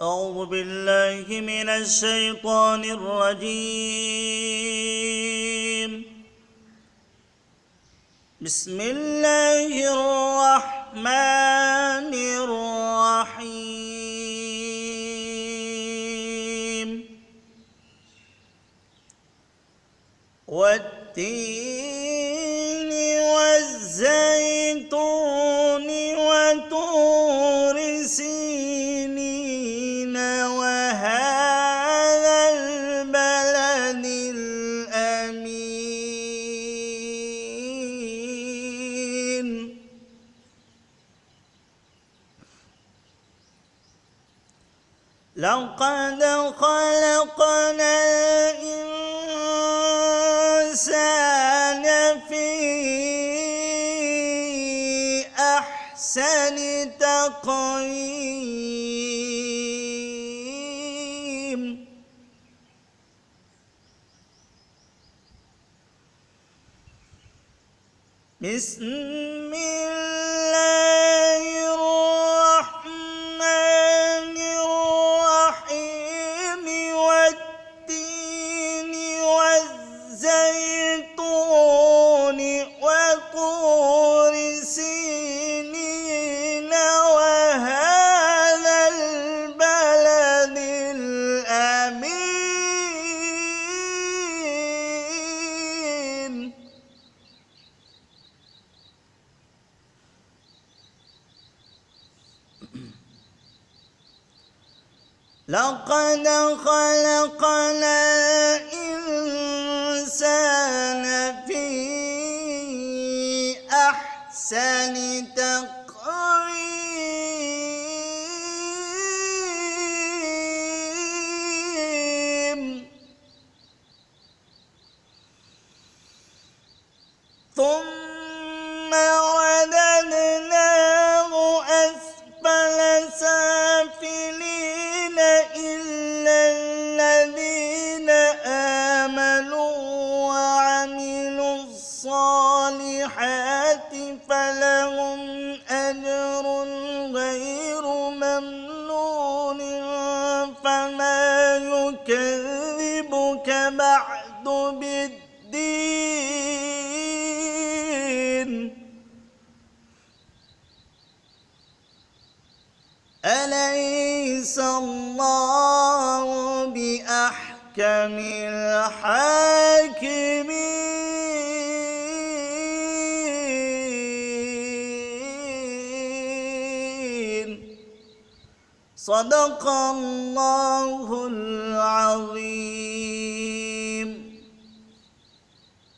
أعوذ بالله من الشيطان الرجيم. بسم الله الرحمن الرحيم. والتين والزيتون وطور سينين وهذا البلد الأمين. لقد خلقنا الإنسان في أحسن تقويم. بسم الله الرحمن الرحيم. والتين والزيتون وطور سينين وهذا البلد الأمين. لقد خلقنا الإنسان في أحسن تقويم. ثم رددناه أسفل سافلين إلا الذين آمنوا وعملوا الصالحات فلهم أجر غير ممنون. فما يكذبك بعد بالدين. أليس الله بأحكم الحاكمين. صدق الله العظيم.